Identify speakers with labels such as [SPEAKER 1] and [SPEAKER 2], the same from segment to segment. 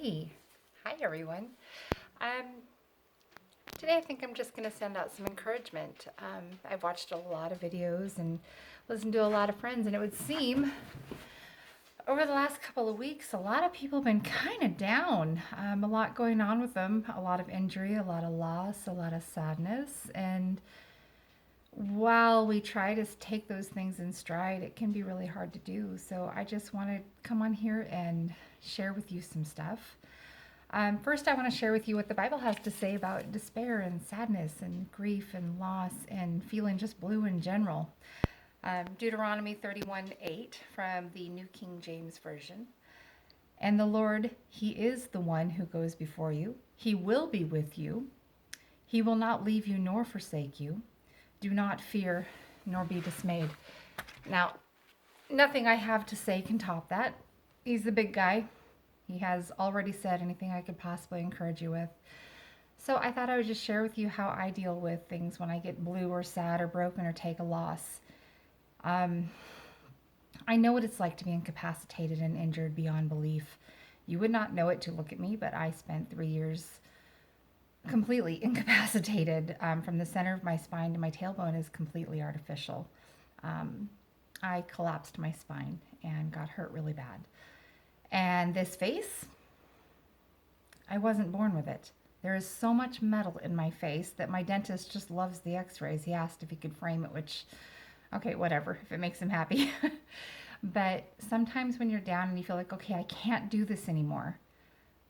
[SPEAKER 1] Hey, hi everyone. Um, Today I think I'm just going to send out some encouragement. I've watched a lot of videos and listened to a lot of friends, and it would seem over the last couple of weeks, a lot of people have been kind of down. A lot going on with them, a lot of injury, a lot of loss, a lot of sadness. And while we try to take those things in stride, it can be really hard to do. So I just want to come on here and share with you some stuff. First, I want to share with you what the Bible has to say about despair and sadness and grief and loss and feeling just blue in general. Deuteronomy 31:8 from the New King James Version. And the Lord, He is the one who goes before you. He will be with you. He will not leave you nor forsake you. Do not fear nor be dismayed. Now, nothing I have to say can top that. He's the big guy. He has already said anything I could possibly encourage you with. So I thought I would just share with you how I deal with things when I get blue or sad or broken or take a loss. Um, I know what it's like to be incapacitated and injured beyond belief. You would not know it to look at me, but I spent 3 years completely incapacitated. From the center of my spine to my tailbone is completely artificial. I collapsed my spine and got hurt really bad. And this face, I wasn't born with it. There is so much metal in my face that my dentist just loves the x-rays. He asked if he could frame it, which, okay, whatever, if it makes him happy. But sometimes when you're down and you feel like, okay, I can't do this anymore.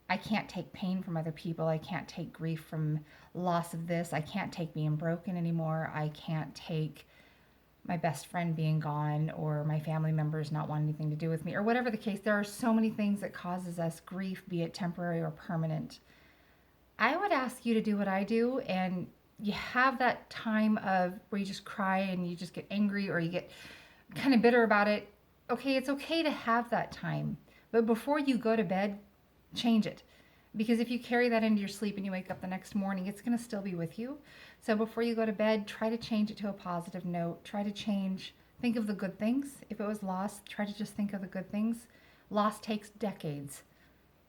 [SPEAKER 1] I can't take pain from other people. I can't take grief from loss of this. I can't take being broken anymore. I can't take my best friend being gone or my family members not wanting anything to do with me or whatever the case. There are so many things that causes us grief, be it temporary or permanent. I would ask you to do what I do, and you have that time of where you just cry and you just get angry or you get kind of bitter about it. Okay, it's okay to have that time, but before you go to bed, change it. Because if you carry that into your sleep and you wake up the next morning, it's going to still be with you. So before you go to bed, try to change it to a positive note. Try to think of the good things. If it was loss, try to just think of the good things. Loss takes decades,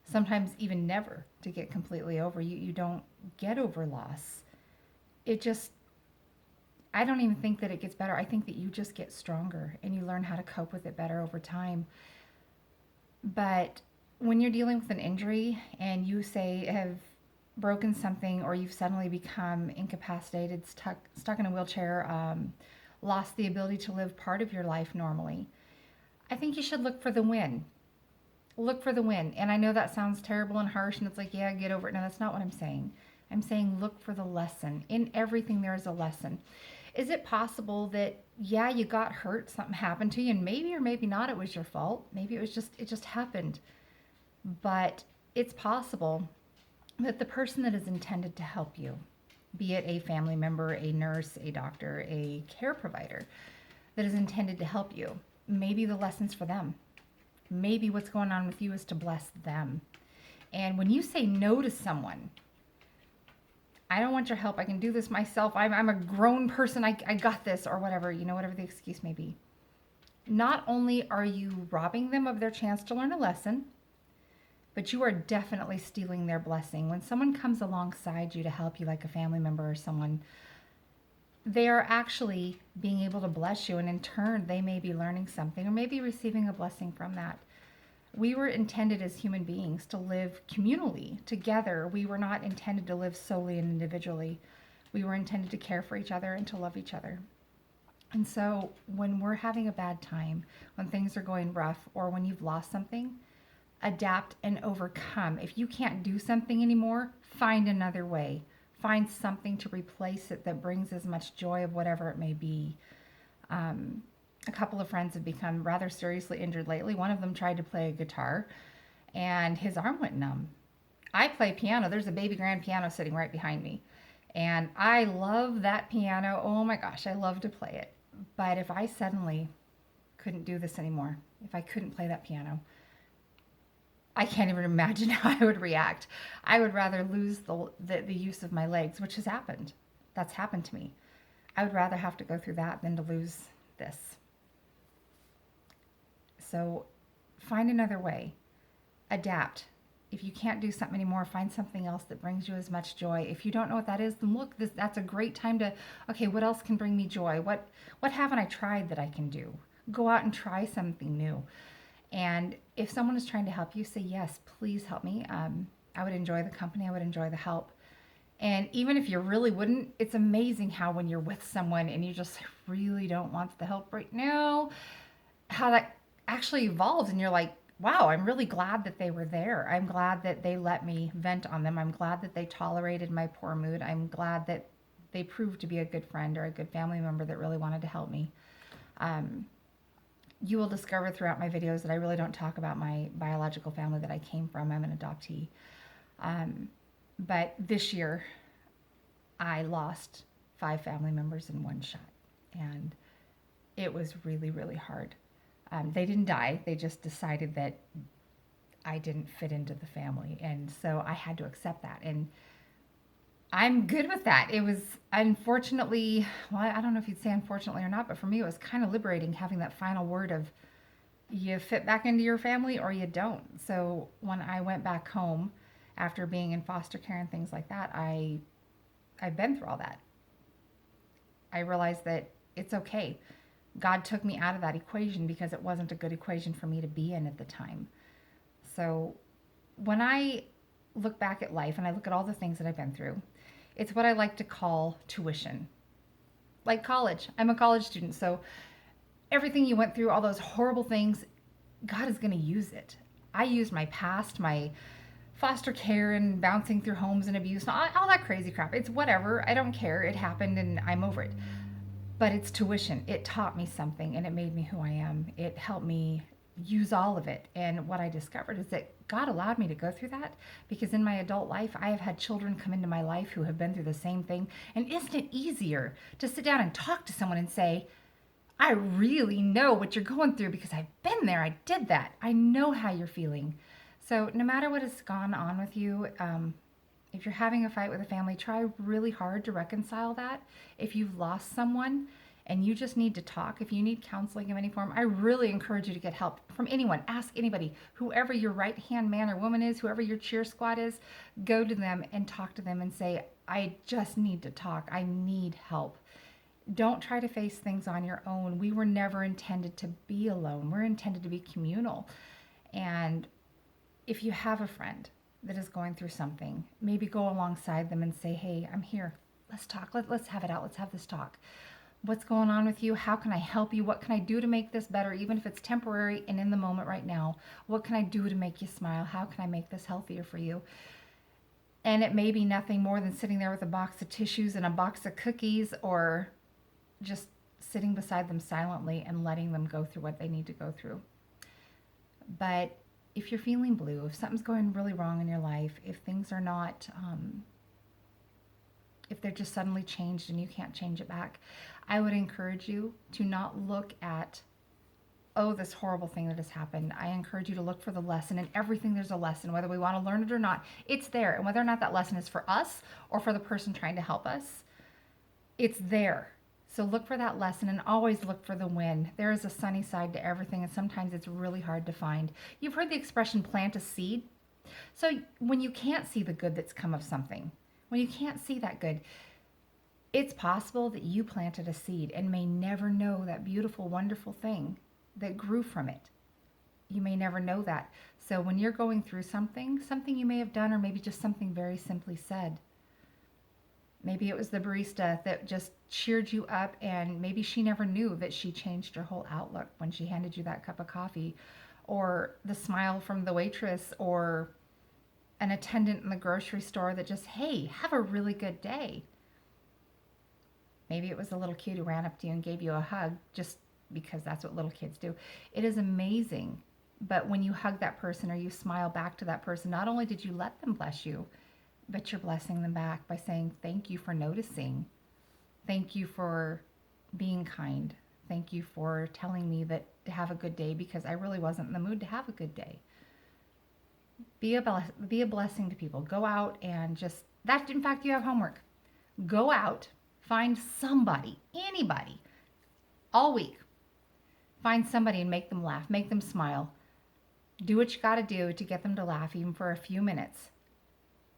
[SPEAKER 1] sometimes even never, to get completely over. You don't get over loss. It just, I don't even think that it gets better. I think that you just get stronger and you learn how to cope with it better over time. But when you're dealing with an injury and you say have broken something or you've suddenly become incapacitated, stuck in a wheelchair, lost the ability to live part of your life normally, I think you should look for the win. Look for the win. And I know that sounds terrible and harsh and it's like, yeah, get over it. No, that's not what I'm saying. I'm saying look for the lesson. In everything, there is a lesson. Is it possible that, yeah, you got hurt, something happened to you, and maybe or maybe not it was your fault? Maybe it just happened. But it's possible that the person that is intended to help you, be it a family member, a nurse, a doctor, a care provider, that is intended to help you, maybe the lesson's for them. Maybe what's going on with you is to bless them. And when you say no to someone, I don't want your help, I can do this myself, I'm a grown person, I got this, or whatever, whatever the excuse may be. Not only are you robbing them of their chance to learn a lesson, but you are definitely stealing their blessing. When someone comes alongside you to help you, like a family member or someone, they are actually being able to bless you, and in turn, they may be learning something or maybe receiving a blessing from that. We were intended as human beings to live communally, together. We were not intended to live solely and individually. We were intended to care for each other and to love each other. And so when we're having a bad time, when things are going rough, or when you've lost something, adapt and overcome. If you can't do something anymore, find another way. Find something to replace it that brings as much joy of whatever it may be. A couple of friends have become rather seriously injured lately. One of them tried to play a guitar and his arm went numb. I play piano. There's a baby grand piano sitting right behind me. And I love that piano. Oh my gosh, I love to play it. But if I suddenly couldn't do this anymore, if I couldn't play that piano, I can't even imagine how I would react. I would rather lose the use of my legs, which has happened. That's happened to me. I would rather have to go through that than to lose this. So find another way. Adapt. If you can't do something anymore, find something else that brings you as much joy. If you don't know what that is, then look, that's a great time to, okay, what else can bring me joy? What haven't I tried that I can do? Go out and try something new. And if someone is trying to help you, say, yes, please help me. I would enjoy the company. I would enjoy the help. And even if you really wouldn't, it's amazing how when you're with someone and you just really don't want the help right now, how that actually evolves and you're like, wow, I'm really glad that they were there. I'm glad that they let me vent on them. I'm glad that they tolerated my poor mood. I'm glad that they proved to be a good friend or a good family member that really wanted to help me. You will discover throughout my videos that I really don't talk about my biological family that I came from. I'm an adoptee. But this year, I lost 5 family members in one shot. And it was really, really hard. They didn't die. They just decided that I didn't fit into the family. And so I had to accept that. And I'm good with that. It was unfortunately, well, I don't know if you'd say unfortunately or not, but for me, it was kind of liberating having that final word of you fit back into your family or you don't. So when I went back home after being in foster care and things like that, I've been through all that. I realized that it's okay. God took me out of that equation because it wasn't a good equation for me to be in at the time. So when I look back at life and I look at all the things that I've been through, it's what I like to call tuition. Like college. I'm a college student, so everything you went through, all those horrible things, God is going to use it. I used my past, my foster care and bouncing through homes and abuse, all that crazy crap. It's whatever. I don't care. It happened and I'm over it. But it's tuition. It taught me something and it made me who I am. It helped me use all of it. And what I discovered is that God allowed me to go through that because in my adult life, I have had children come into my life who have been through the same thing. And isn't it easier to sit down and talk to someone and say, I really know what you're going through because I've been there. I did that. I know how you're feeling. So no matter what has gone on with you, if you're having a fight with a family, try really hard to reconcile that. If you've lost someone and you just need to talk, if you need counseling of any form, I really encourage you to get help from anyone. Ask anybody, whoever your right-hand man or woman is, whoever your cheer squad is, go to them and talk to them and say, I just need to talk. I need help. Don't try to face things on your own. We were never intended to be alone. We're intended to be communal. And if you have a friend that is going through something, maybe go alongside them and say, hey, I'm here. Let's talk. Let's have it out. Let's have this talk. What's going on with you? How can I help you? What can I do to make this better, even if it's temporary and in the moment right now? What can I do to make you smile? How can I make this healthier for you? And it may be nothing more than sitting there with a box of tissues and a box of cookies, or just sitting beside them silently and letting them go through what they need to go through. But if you're feeling blue, if something's going really wrong in your life, if things are not, if they're just suddenly changed and you can't change it back, I would encourage you to not look at, oh, this horrible thing that has happened. I encourage you to look for the lesson. In everything there's a lesson, whether we want to learn it or not, it's there. And whether or not that lesson is for us or for the person trying to help us, it's there. So look for that lesson and always look for the win. There is a sunny side to everything, and sometimes it's really hard to find. You've heard the expression plant a seed. So when you can't see the good that's come of something, when you can't see that good, it's possible that you planted a seed and may never know that beautiful, wonderful thing that grew from it. You may never know that. So when you're going through something you may have done, or maybe just something very simply said. Maybe it was the barista that just cheered you up, and maybe she never knew that she changed your whole outlook when she handed you that cup of coffee, or the smile from the waitress, or an attendant in the grocery store that just, hey, have a really good day. Maybe it was a little kid who ran up to you and gave you a hug just because that's what little kids do. It is amazing. But when you hug that person or you smile back to that person, not only did you let them bless you, but you're blessing them back by saying, thank you for noticing. Thank you for being kind. Thank you for telling me that to have a good day because I really wasn't in the mood to have a good day. Be a blessing to people. Go out and just, that, in fact, you have homework. Go out, find somebody, anybody, all week. Find somebody and make them laugh, make them smile. Do what you got to do to get them to laugh, even for a few minutes.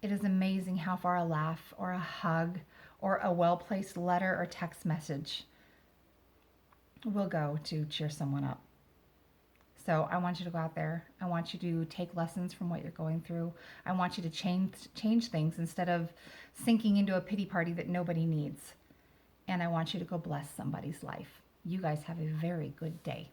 [SPEAKER 1] It is amazing how far a laugh or a hug or a well-placed letter or text message will go to cheer someone up. So I want you to go out there. I want you to take lessons from what you're going through. I want you to change things instead of sinking into a pity party that nobody needs. And I want you to go bless somebody's life. You guys have a very good day.